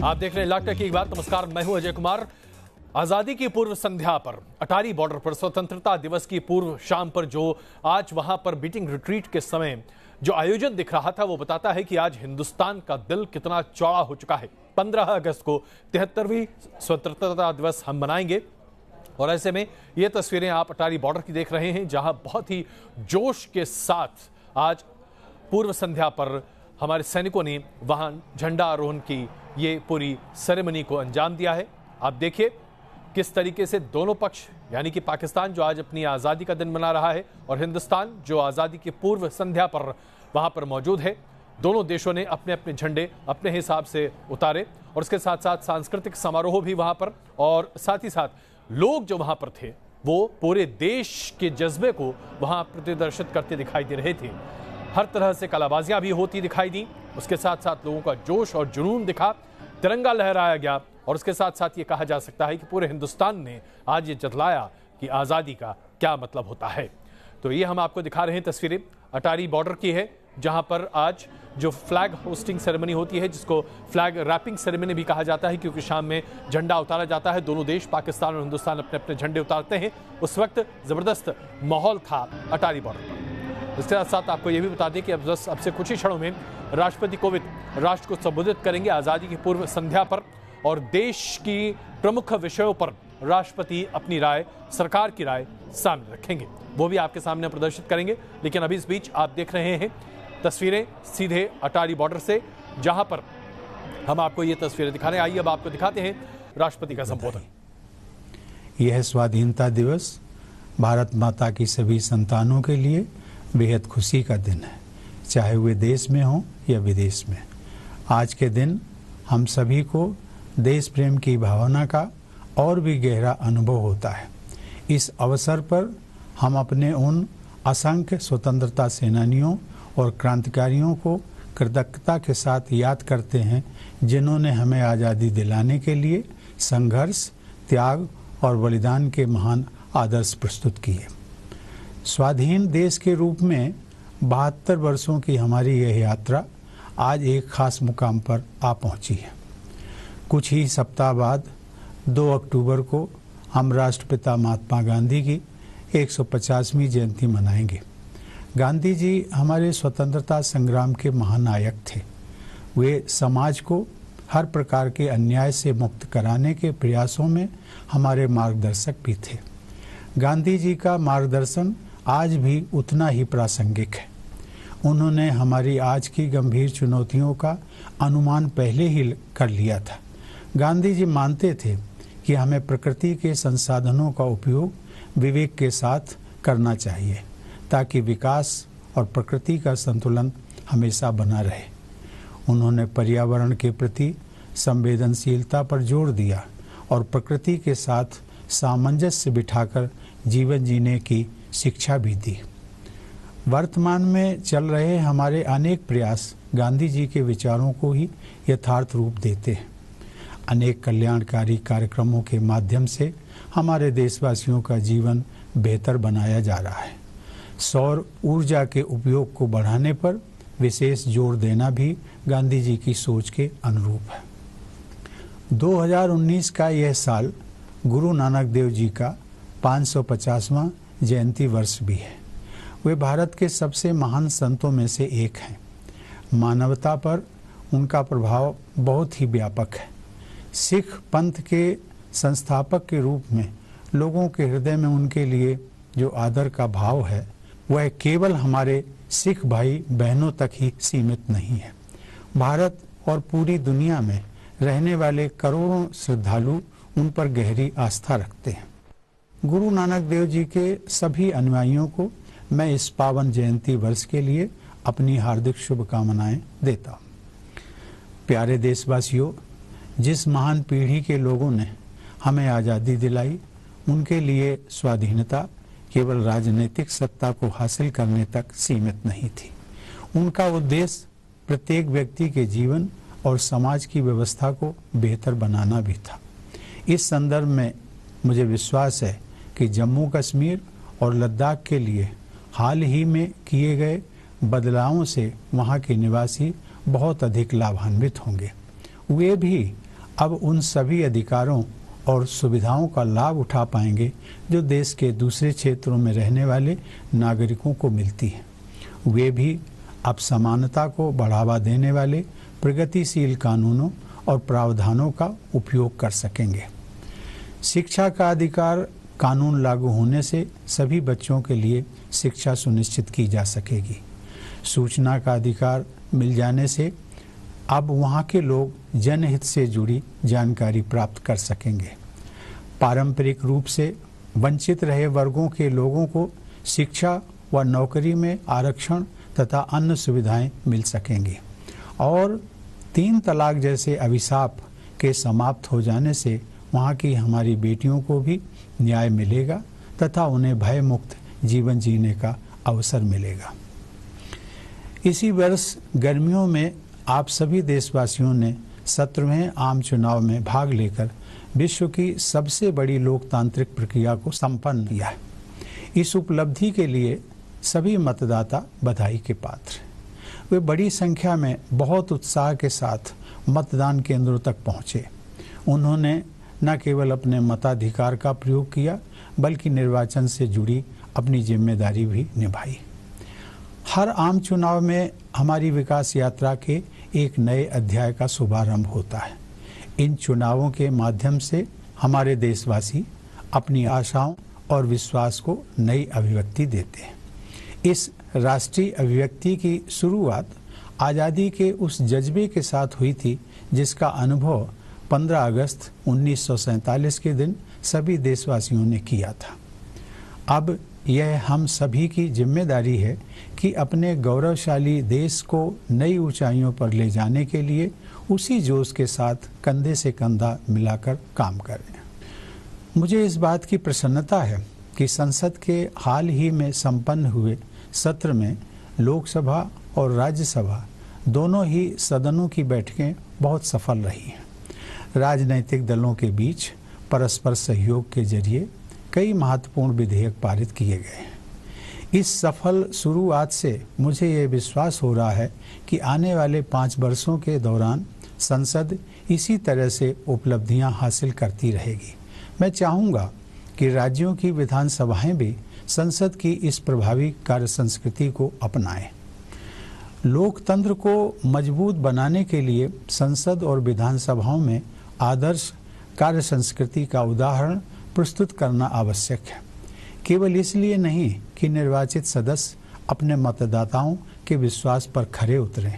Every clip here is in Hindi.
आप देख रहे हैं लाख टक की एक बात। नमस्कार, मैं हूं अजय कुमार। आजादी की पूर्व संध्या पर अटारी बॉर्डर पर स्वतंत्रता दिवस की पूर्व शाम पर जो आज वहां पर बीटिंग रिट्रीट के समय जो आयोजन दिख रहा था वो बताता है कि आज हिंदुस्तान का दिल कितना चौड़ा हो चुका है। 15 अगस्त को 73वीं स्वतंत्रता दिवस हम मनाएंगे और ऐसे में ये तस्वीरें आप अटारी बॉर्डर की देख रहे हैं, जहां बहुत ही जोश के साथ आज पूर्व संध्या पर हमारे सैनिकों ने वहां झंडा आरोहण की ये पूरी सेरेमनी को अंजाम दिया है। आप देखिए किस तरीके से दोनों पक्ष, यानी कि पाकिस्तान जो आज अपनी आज़ादी का दिन मना रहा है और हिंदुस्तान जो आज़ादी की पूर्व संध्या पर वहां पर मौजूद है, दोनों देशों ने अपने अपने झंडे अपने हिसाब से उतारे और उसके साथ साथ सांस्कृतिक समारोह भी वहां पर, और साथ ही साथ लोग जो वहां पर थे वो पूरे देश के जज्बे को वहां प्रदर्शित करते दिखाई दे रहे थे। हर तरह से कलाबाजियां भी होती दिखाई दी, उसके साथ साथ लोगों का जोश और जुनून दिखा, तिरंगा लहराया गया और उसके साथ साथ ये कहा जा सकता है कि पूरे हिंदुस्तान ने आज ये जतलाया कि आज़ादी का क्या मतलब होता है। तो ये हम आपको दिखा रहे हैं तस्वीरें अटारी बॉर्डर की है, जहां पर आज जो फ्लैग होस्टिंग सेरेमनी होती है, जिसको फ्लैग रैपिंग सेरेमनी भी कहा जाता है, क्योंकि शाम में झंडा उतारा जाता है। दोनों देश पाकिस्तान और हिंदुस्तान अपने अपने झंडे उतारते हैं। उस वक्त जबरदस्त माहौल था अटारी बॉर्डर पर। इसके साथ साथ आपको यह भी बता दें कि अब से कुछ ही क्षणों में राष्ट्रपति कोविंद राष्ट्र को संबोधित करेंगे आज़ादी की पूर्व संध्या पर, और देश की प्रमुख विषयों पर राष्ट्रपति अपनी राय, सरकार की राय सामने रखेंगे, वो भी आपके सामने प्रदर्शित करेंगे। लेकिन अभी इस बीच आप देख रहे हैं तस्वीरें सीधे अटारी बॉर्डर से, जहां पर हम आपको ये तस्वीरें दिखा रहे हैं। आइए अब आपको दिखाते हैं राष्ट्रपति का संबोधन। यह स्वाधीनता दिवस भारत माता की सभी संतानों के लिए बेहद खुशी का दिन है, चाहे वे देश में हों या विदेश में। आज के दिन हम सभी को देश प्रेम की भावना का और भी गहरा अनुभव होता है। इस अवसर पर हम अपने उन असंख्य स्वतंत्रता सेनानियों और क्रांतिकारियों को कृतज्ञता के साथ याद करते हैं, जिन्होंने हमें आज़ादी दिलाने के लिए संघर्ष, त्याग और बलिदान के महान आदर्श प्रस्तुत किए। स्वाधीन देश के रूप में 72 वर्षों की हमारी यह यात्रा आज एक खास मुकाम पर आ पहुंची है। कुछ ही सप्ताह बाद 2 अक्टूबर को हम राष्ट्रपिता महात्मा गांधी की 150वीं जयंती मनाएंगे। गांधी जी हमारे स्वतंत्रता संग्राम के महानायक थे। वे समाज को हर प्रकार के अन्याय से मुक्त कराने के प्रयासों में हमारे मार्गदर्शक भी थे। गांधी जी का मार्गदर्शन आज भी उतना ही प्रासंगिक है। उन्होंने हमारी आज की गंभीर चुनौतियों का अनुमान पहले ही कर लिया था। गांधी जी मानते थे कि हमें प्रकृति के संसाधनों का उपयोग विवेक के साथ करना चाहिए, ताकि विकास और प्रकृति का संतुलन हमेशा बना रहे। उन्होंने पर्यावरण के प्रति संवेदनशीलता पर जोर दिया और प्रकृति के साथ सामंजस्य बिठाकर जीवन जीने की शिक्षा भी दी। वर्तमान में चल रहे हमारे अनेक प्रयास गांधी जी के विचारों को ही यथार्थ रूप देते हैं। अनेक कल्याणकारी कार्यक्रमों के माध्यम से हमारे देशवासियों का जीवन बेहतर बनाया जा रहा है। सौर ऊर्जा के उपयोग को बढ़ाने पर विशेष जोर देना भी गांधी जी की सोच के अनुरूप है। 2019 का यह साल गुरु नानक देव जी का 550वां जयंती वर्ष भी है। वे भारत के सबसे महान संतों में से एक हैं। मानवता पर उनका प्रभाव बहुत ही व्यापक है। सिख पंथ के संस्थापक के रूप में लोगों के हृदय में उनके लिए जो आदर का भाव है, वह केवल हमारे सिख भाई बहनों तक ही सीमित नहीं है। भारत और पूरी दुनिया में रहने वाले करोड़ों श्रद्धालु उन पर गहरी आस्था रखते हैं। गुरु नानक देव जी के सभी अनुयायियों को मैं इस पावन जयंती वर्ष के लिए अपनी हार्दिक शुभकामनाएं देता हूँ। प्यारे देशवासियों, जिस महान पीढ़ी के लोगों ने हमें आज़ादी दिलाई, उनके लिए स्वाधीनता केवल राजनीतिक सत्ता को हासिल करने तक सीमित नहीं थी। उनका उद्देश्य प्रत्येक व्यक्ति के जीवन और समाज की व्यवस्था को बेहतर बनाना भी था। इस संदर्भ में मुझे विश्वास है कि जम्मू कश्मीर और लद्दाख के लिए हाल ही में किए गए बदलावों से वहां के निवासी बहुत अधिक लाभान्वित होंगे। वे भी अब उन सभी अधिकारों और सुविधाओं का लाभ उठा पाएंगे जो देश के दूसरे क्षेत्रों में रहने वाले नागरिकों को मिलती है। वे भी अब समानता को बढ़ावा देने वाले प्रगतिशील कानूनों और प्रावधानों का उपयोग कर सकेंगे। शिक्षा का अधिकार कानून लागू होने से सभी बच्चों के लिए शिक्षा सुनिश्चित की जा सकेगी। सूचना का अधिकार मिल जाने से अब वहाँ के लोग जनहित से जुड़ी जानकारी प्राप्त कर सकेंगे। पारंपरिक रूप से वंचित रहे वर्गों के लोगों को शिक्षा व नौकरी में आरक्षण तथा अन्य सुविधाएं मिल सकेंगी और 3 तलाक जैसे अभिशाप के समाप्त हो जाने से वहाँ की हमारी बेटियों को भी न्याय मिलेगा तथा उन्हें भय मुक्त जीवन जीने का अवसर मिलेगा। इसी वर्ष गर्मियों में आप सभी देशवासियों ने 17वें आम चुनाव में भाग लेकर विश्व की सबसे बड़ी लोकतांत्रिक प्रक्रिया को संपन्न किया है। इस उपलब्धि के लिए सभी मतदाता बधाई के पात्र हैं। वे बड़ी संख्या में बहुत उत्साह के साथ मतदान केंद्रों तक पहुंचे। उन्होंने न केवल अपने मताधिकार का प्रयोग किया बल्कि निर्वाचन से जुड़ी अपनी जिम्मेदारी भी निभाई। हर आम चुनाव में हमारी विकास यात्रा के एक नए अध्याय का शुभारंभ होता है। इन चुनावों के माध्यम से हमारे देशवासी अपनी आशाओं और विश्वास को नई अभिव्यक्ति देते हैं। इस राष्ट्रीय अभिव्यक्ति की शुरुआत आज़ादी के उस जज्बे के साथ हुई थी जिसका अनुभव 15 अगस्त 1947 के दिन सभी देशवासियों ने किया था। अब यह हम सभी की जिम्मेदारी है कि अपने गौरवशाली देश को नई ऊंचाइयों पर ले जाने के लिए उसी जोश के साथ कंधे से कंधा मिलाकर काम करें। मुझे इस बात की प्रसन्नता है कि संसद के हाल ही में संपन्न हुए सत्र में लोकसभा और राज्यसभा दोनों ही सदनों की बैठकें बहुत सफल रही हैं। राजनैतिक दलों के बीच परस्पर सहयोग के जरिए कई महत्वपूर्ण विधेयक पारित किए गए हैं। इस सफल शुरुआत से मुझे ये विश्वास हो रहा है कि आने वाले 5 वर्षों के दौरान संसद इसी तरह से उपलब्धियां हासिल करती रहेगी। मैं चाहूँगा कि राज्यों की विधानसभाएं भी संसद की इस प्रभावी कार्य संस्कृति को अपनाएं। लोकतंत्र को मजबूत बनाने के लिए संसद और विधानसभाओं में आदर्श कार्य संस्कृति का उदाहरण प्रस्तुत करना आवश्यक है। केवल इसलिए नहीं कि निर्वाचित सदस्य अपने मतदाताओं के विश्वास पर खरे उतरें,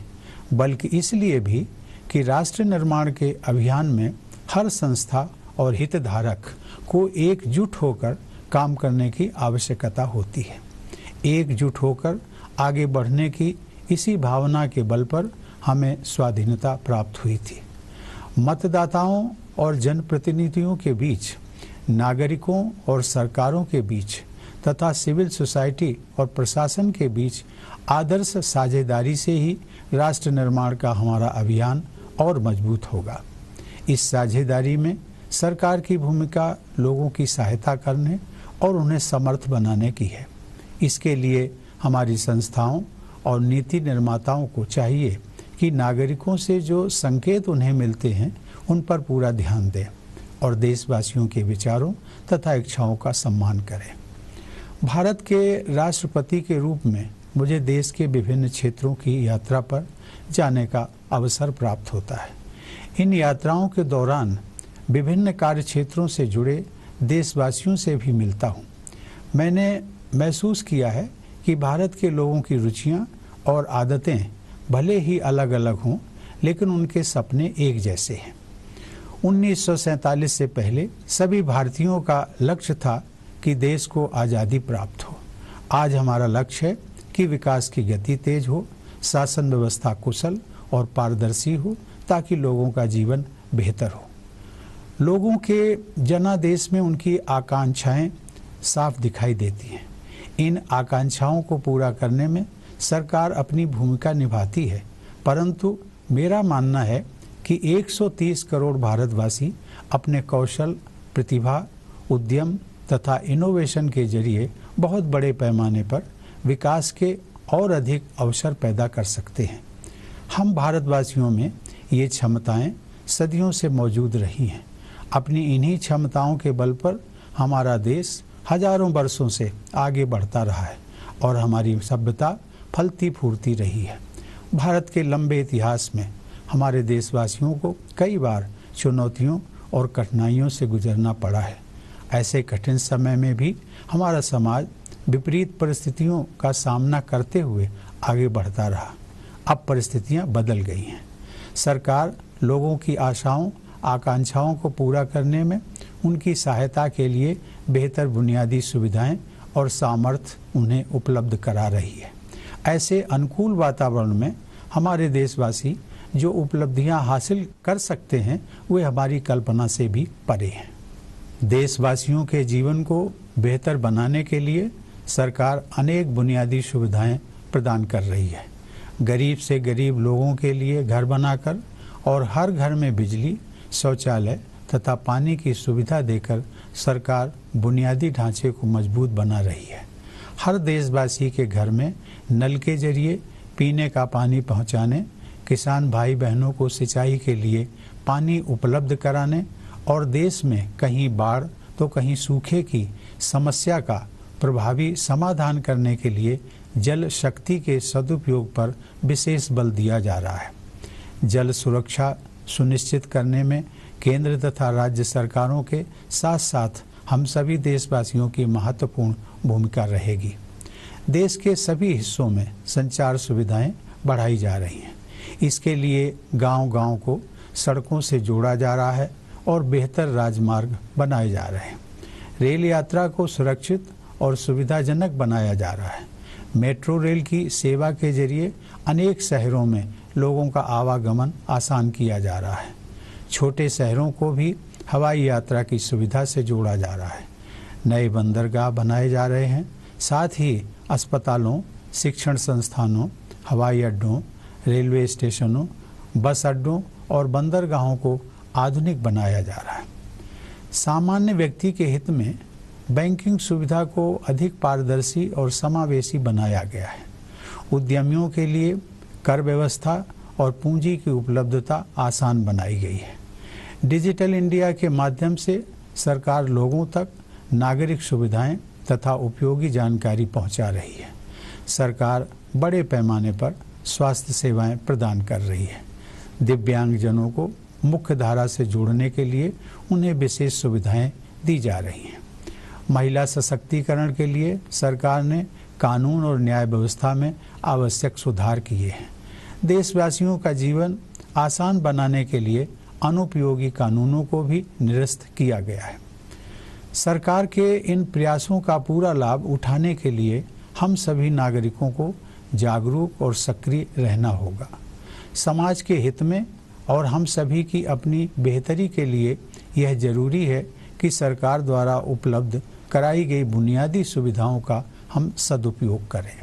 बल्कि इसलिए भी कि राष्ट्र निर्माण के अभियान में हर संस्था और हितधारक को एकजुट होकर काम करने की आवश्यकता होती है। एकजुट होकर आगे बढ़ने की इसी भावना के बल पर हमें स्वाधीनता प्राप्त हुई थी। मतदाताओं और जनप्रतिनिधियों के बीच, नागरिकों और सरकारों के बीच तथा सिविल सोसाइटी और प्रशासन के बीच आदर्श साझेदारी से ही राष्ट्र निर्माण का हमारा अभियान और मजबूत होगा। इस साझेदारी में सरकार की भूमिका लोगों की सहायता करने और उन्हें समर्थ बनाने की है। इसके लिए हमारी संस्थाओं और नीति निर्माताओं को चाहिए कि नागरिकों से जो संकेत उन्हें मिलते हैं उन पर पूरा ध्यान दें और देशवासियों के विचारों तथा इच्छाओं का सम्मान करें। भारत के राष्ट्रपति के रूप में मुझे देश के विभिन्न क्षेत्रों की यात्रा पर जाने का अवसर प्राप्त होता है। इन यात्राओं के दौरान विभिन्न कार्य क्षेत्रों से जुड़े देशवासियों से भी मिलता हूँ। मैंने महसूस किया है कि भारत के लोगों की रुचियाँ और आदतें भले ही अलग अलग हों, लेकिन उनके सपने एक जैसे हैं। 1947 से पहले सभी भारतीयों का लक्ष्य था कि देश को आज़ादी प्राप्त हो। आज हमारा लक्ष्य है कि विकास की गति तेज हो, शासन व्यवस्था कुशल और पारदर्शी हो, ताकि लोगों का जीवन बेहतर हो। लोगों के जनादेश में उनकी आकांक्षाएं साफ दिखाई देती हैं। इन आकांक्षाओं को पूरा करने में सरकार अपनी भूमिका निभाती है, परंतु मेरा मानना है कि 130 करोड़ भारतवासी अपने कौशल, प्रतिभा, उद्यम तथा इनोवेशन के जरिए बहुत बड़े पैमाने पर विकास के और अधिक अवसर पैदा कर सकते हैं। हम भारतवासियों में ये क्षमताएं सदियों से मौजूद रही हैं। अपनी इन्हीं क्षमताओं के बल पर हमारा देश हजारों वर्षों से आगे बढ़ता रहा है और हमारी सभ्यता फलती फूलती रही है। भारत के लंबे इतिहास में हमारे देशवासियों को कई बार चुनौतियों और कठिनाइयों से गुजरना पड़ा है। ऐसे कठिन समय में भी हमारा समाज विपरीत परिस्थितियों का सामना करते हुए आगे बढ़ता रहा। अब परिस्थितियां बदल गई हैं। सरकार लोगों की आशाओं आकांक्षाओं को पूरा करने में उनकी सहायता के लिए बेहतर बुनियादी सुविधाएं और सामर्थ्य उन्हें उपलब्ध करा रही है। ऐसे अनुकूल वातावरण में हमारे देशवासी जो उपलब्धियां हासिल कर सकते हैं वे हमारी कल्पना से भी परे हैं। देशवासियों के जीवन को बेहतर बनाने के लिए सरकार अनेक बुनियादी सुविधाएं प्रदान कर रही है। गरीब से गरीब लोगों के लिए घर बनाकर और हर घर में बिजली, शौचालय तथा पानी की सुविधा देकर सरकार बुनियादी ढांचे को मजबूत बना रही है। हर देशवासी के घर में नल के जरिए पीने का पानी पहुंचाने, किसान भाई बहनों को सिंचाई के लिए पानी उपलब्ध कराने और देश में कहीं बाढ़ तो कहीं सूखे की समस्या का प्रभावी समाधान करने के लिए जल शक्ति के सदुपयोग पर विशेष बल दिया जा रहा है। जल सुरक्षा सुनिश्चित करने में केंद्र तथा राज्य सरकारों के साथ साथ हम सभी देशवासियों की महत्वपूर्ण भूमिका रहेगी। देश के सभी हिस्सों में संचार सुविधाएं बढ़ाई जा रही हैं। इसके लिए गांव-गांव को सड़कों से जोड़ा जा रहा है और बेहतर राजमार्ग बनाए जा रहे हैं। रेल यात्रा को सुरक्षित और सुविधाजनक बनाया जा रहा है। मेट्रो रेल की सेवा के जरिए अनेक शहरों में लोगों का आवागमन आसान किया जा रहा है। छोटे शहरों को भी हवाई यात्रा की सुविधा से जोड़ा जा रहा है। नए बंदरगाह बनाए जा रहे हैं। साथ ही अस्पतालों, शिक्षण संस्थानों, हवाई अड्डों, रेलवे स्टेशनों, बस अड्डों और बंदरगाहों को आधुनिक बनाया जा रहा है। सामान्य व्यक्ति के हित में बैंकिंग सुविधा को अधिक पारदर्शी और समावेशी बनाया गया है। उद्यमियों के लिए कर व्यवस्था और पूंजी की उपलब्धता आसान बनाई गई है। डिजिटल इंडिया के माध्यम से सरकार लोगों तक नागरिक सुविधाएं तथा उपयोगी जानकारी पहुंचा रही है। सरकार बड़े पैमाने पर स्वास्थ्य सेवाएं प्रदान कर रही है। दिव्यांगजनों को मुख्य धारा से जोड़ने के लिए उन्हें विशेष सुविधाएं दी जा रही हैं। महिला सशक्तिकरण के लिए सरकार ने कानून और न्याय व्यवस्था में आवश्यक सुधार किए हैं। देशवासियों का जीवन आसान बनाने के लिए अनुपयोगी कानूनों को भी निरस्त किया गया है। सरकार के इन प्रयासों का पूरा लाभ उठाने के लिए हम सभी नागरिकों को जागरूक और सक्रिय रहना होगा। समाज के हित में और हम सभी की अपनी बेहतरी के लिए यह जरूरी है कि सरकार द्वारा उपलब्ध कराई गई बुनियादी सुविधाओं का हम सदुपयोग करें।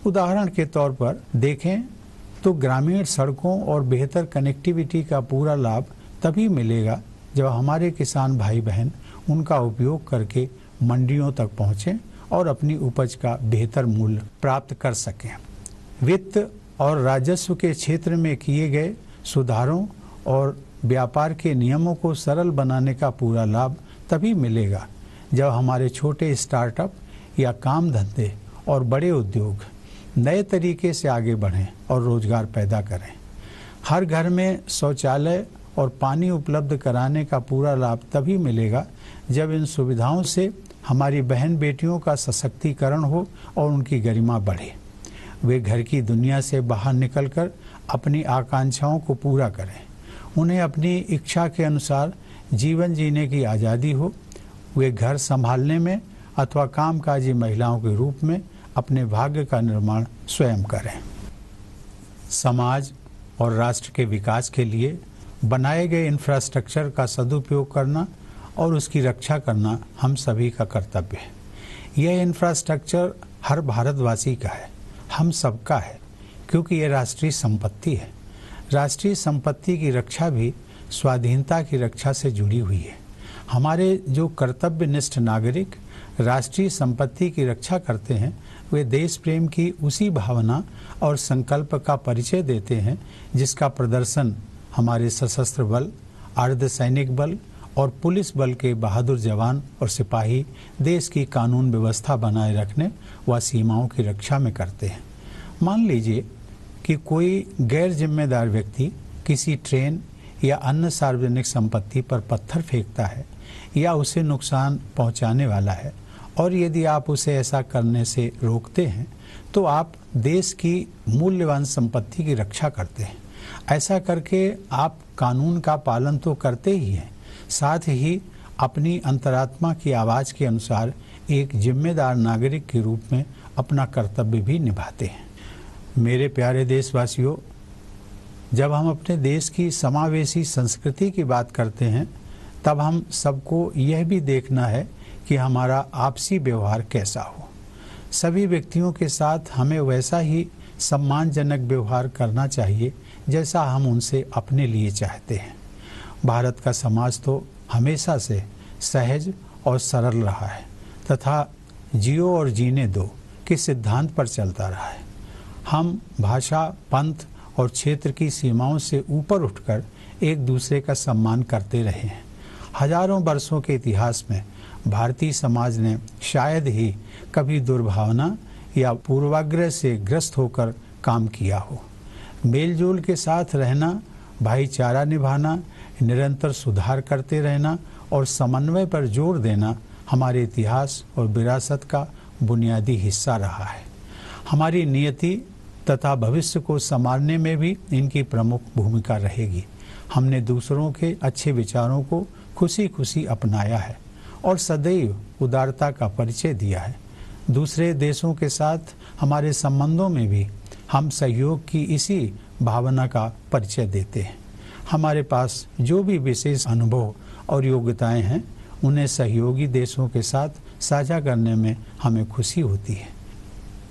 उदाहरण के तौर पर देखें तो ग्रामीण सड़कों और बेहतर कनेक्टिविटी का पूरा लाभ तभी मिलेगा जब हमारे किसान भाई बहन उनका उपयोग करके मंडियों तक पहुँचें और अपनी उपज का बेहतर मूल्य प्राप्त कर सकें। वित्त और राजस्व के क्षेत्र में किए गए सुधारों और व्यापार के नियमों को सरल बनाने का पूरा लाभ तभी मिलेगा जब हमारे छोटे स्टार्टअप या काम धंधे और बड़े उद्योग नए तरीके से आगे बढ़ें और रोजगार पैदा करें। हर घर में शौचालय और पानी उपलब्ध कराने का पूरा लाभ तभी मिलेगा जब इन सुविधाओं से हमारी बहन बेटियों का सशक्तिकरण हो और उनकी गरिमा बढ़े। वे घर की दुनिया से बाहर निकलकर अपनी आकांक्षाओं को पूरा करें। उन्हें अपनी इच्छा के अनुसार जीवन जीने की आज़ादी हो। वे घर संभालने में अथवा कामकाजी महिलाओं के रूप में अपने भाग्य का निर्माण स्वयं करें। समाज और राष्ट्र के विकास के लिए बनाए गए इंफ्रास्ट्रक्चर का सदुपयोग करना और उसकी रक्षा करना हम सभी का कर्तव्य है। यह इंफ्रास्ट्रक्चर हर भारतवासी का है, हम सबका है, क्योंकि यह राष्ट्रीय संपत्ति है। राष्ट्रीय संपत्ति की रक्षा भी स्वाधीनता की रक्षा से जुड़ी हुई है। हमारे जो कर्तव्यनिष्ठ नागरिक राष्ट्रीय संपत्ति की रक्षा करते हैं वे देश प्रेम की उसी भावना और संकल्प का परिचय देते हैं जिसका प्रदर्शन हमारे सशस्त्र बल, अर्धसैनिक बल और पुलिस बल के बहादुर जवान और सिपाही देश की कानून व्यवस्था बनाए रखने व सीमाओं की रक्षा में करते हैं। मान लीजिए कि कोई गैर जिम्मेदार व्यक्ति किसी ट्रेन या अन्य सार्वजनिक संपत्ति पर पत्थर फेंकता है या उसे नुकसान पहुंचाने वाला है, और यदि आप उसे ऐसा करने से रोकते हैं तो आप देश की मूल्यवान संपत्ति की रक्षा करते हैं। ऐसा करके आप कानून का पालन तो करते ही हैं, साथ ही अपनी अंतरात्मा की आवाज़ के अनुसार एक जिम्मेदार नागरिक के रूप में अपना कर्तव्य भी निभाते हैं। मेरे प्यारे देशवासियों, जब हम अपने देश की समावेशी संस्कृति की बात करते हैं तब हम सबको यह भी देखना है कि हमारा आपसी व्यवहार कैसा हो। सभी व्यक्तियों के साथ हमें वैसा ही सम्मानजनक व्यवहार करना चाहिए जैसा हम उनसे अपने लिए चाहते हैं। भारत का समाज तो हमेशा से सहज और सरल रहा है तथा जियो और जीने दो के सिद्धांत पर चलता रहा है। हम भाषा, पंथ और क्षेत्र की सीमाओं से ऊपर उठकर एक दूसरे का सम्मान करते रहे हैं। हजारों वर्षों के इतिहास में भारतीय समाज ने शायद ही कभी दुर्भावना या पूर्वाग्रह से ग्रस्त होकर काम किया हो। मेलजोल के साथ रहना, भाईचारा निभाना, निरंतर सुधार करते रहना और समन्वय पर जोर देना हमारे इतिहास और विरासत का बुनियादी हिस्सा रहा है। हमारी नियति तथा भविष्य को संवारने में भी इनकी प्रमुख भूमिका रहेगी। हमने दूसरों के अच्छे विचारों को खुशी खुशी अपनाया है और सदैव उदारता का परिचय दिया है। दूसरे देशों के साथ हमारे संबंधों में भी हम सहयोग की इसी भावना का परिचय देते हैं। हमारे पास जो भी विशेष अनुभव और योग्यताएं हैं उन्हें सहयोगी देशों के साथ साझा करने में हमें खुशी होती है।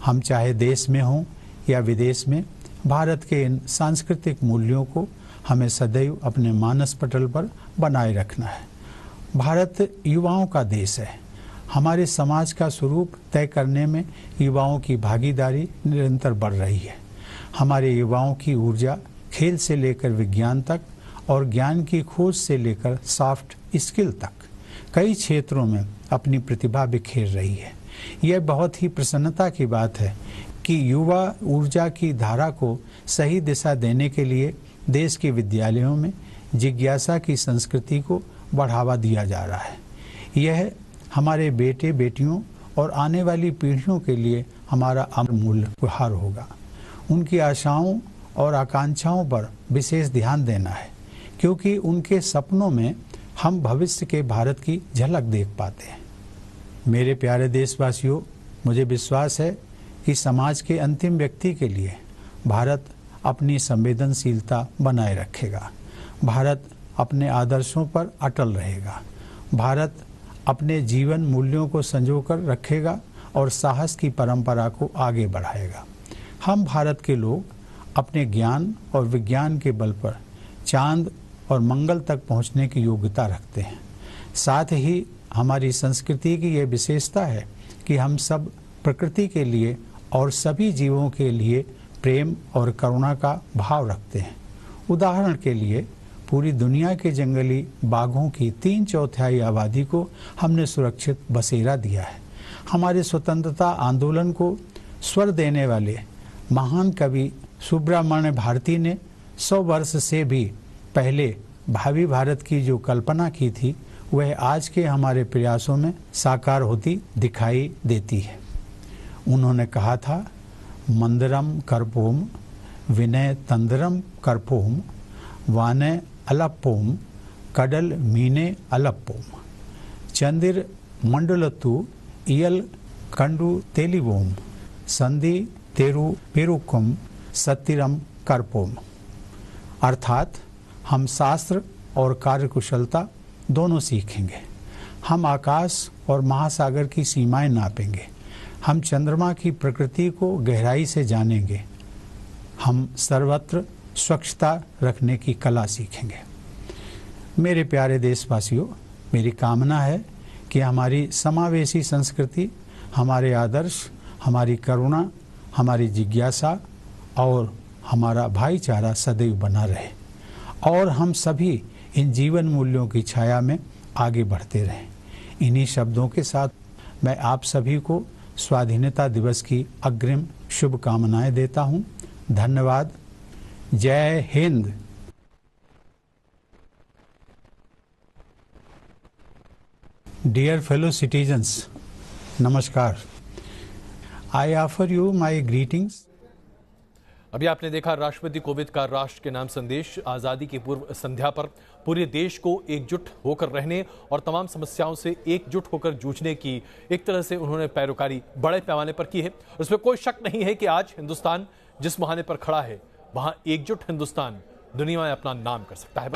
हम चाहे देश में हों या विदेश में, भारत के इन सांस्कृतिक मूल्यों को हमें सदैव अपने मानस पटल पर बनाए रखना है। भारत युवाओं का देश है। हमारे समाज का स्वरूप तय करने में युवाओं की भागीदारी निरंतर बढ़ रही है। हमारे युवाओं की ऊर्जा खेल से लेकर विज्ञान तक और ज्ञान की खोज से लेकर सॉफ्ट स्किल तक कई क्षेत्रों में अपनी प्रतिभा बिखेर रही है। यह बहुत ही प्रसन्नता की बात है कि युवा ऊर्जा की धारा को सही दिशा देने के लिए देश के विद्यालयों में जिज्ञासा की संस्कृति को बढ़ावा दिया जा रहा है। यह हमारे बेटे बेटियों और आने वाली पीढ़ियों के लिए हमारा अमूल्य उपहार होगा। उनकी आशाओं और आकांक्षाओं पर विशेष ध्यान देना है, क्योंकि उनके सपनों में हम भविष्य के भारत की झलक देख पाते हैं। मेरे प्यारे देशवासियों, मुझे विश्वास है कि समाज के अंतिम व्यक्ति के लिए भारत अपनी संवेदनशीलता बनाए रखेगा। भारत अपने आदर्शों पर अटल रहेगा। भारत अपने जीवन मूल्यों को संजोकर रखेगा और साहस की परंपरा को आगे बढ़ाएगा। हम भारत के लोग अपने ज्ञान और विज्ञान के बल पर चांद और मंगल तक पहुंचने की योग्यता रखते हैं। साथ ही हमारी संस्कृति की यह विशेषता है कि हम सब प्रकृति के लिए और सभी जीवों के लिए प्रेम और करुणा का भाव रखते हैं। उदाहरण के लिए, पूरी दुनिया के जंगली बाघों की 3/4 आबादी को हमने सुरक्षित बसेरा दिया है। हमारे स्वतंत्रता आंदोलन को स्वर देने वाले महान कवि सुब्रमण्य भारती ने 100 वर्ष से भी पहले भावी भारत की जो कल्पना की थी वह आज के हमारे प्रयासों में साकार होती दिखाई देती है। उन्होंने कहा था, मंदरम करपोम विनय तंदरम करपोम वाने अलप्पोम कडल मीने अलप्पोम चंदिर मंडलतु इयल कंडु तेलिवोम संधि तेरु पेरुकुम सत्तिरम करपोम। अर्थात हम शास्त्र और कार्यकुशलता दोनों सीखेंगे। हम आकाश और महासागर की सीमाएं नापेंगे। हम चंद्रमा की प्रकृति को गहराई से जानेंगे। हम सर्वत्र स्वच्छता रखने की कला सीखेंगे। मेरे प्यारे देशवासियों, मेरी कामना है कि हमारी समावेशी संस्कृति, हमारे आदर्श, हमारी करुणा, हमारी जिज्ञासा और हमारा भाईचारा सदैव बना रहे। और हम सभी इन जीवन मूल्यों की छाया में आगे बढ़ते रहें। इन्हीं शब्दों के साथ मैं आप सभी को स्वाधीनता दिवस की अग्रिम शुभकामनाएं देता हूं। धन्यवाद। जय हिंद। Dear fellow citizens, नमस्कार। I offer you my greetings. अभी आपने देखा राष्ट्रपति कोविंद का राष्ट्र के नाम संदेश। आजादी की पूर्व संध्या पर पूरे देश को एकजुट होकर रहने और तमाम समस्याओं से एकजुट होकर जूझने की एक तरह से उन्होंने पैरोकारी बड़े पैमाने पर की है। उसमें कोई शक नहीं है कि आज हिंदुस्तान जिस मुहाने पर खड़ा है वहां एकजुट हिंदुस्तान दुनिया में अपना नाम कर सकता है।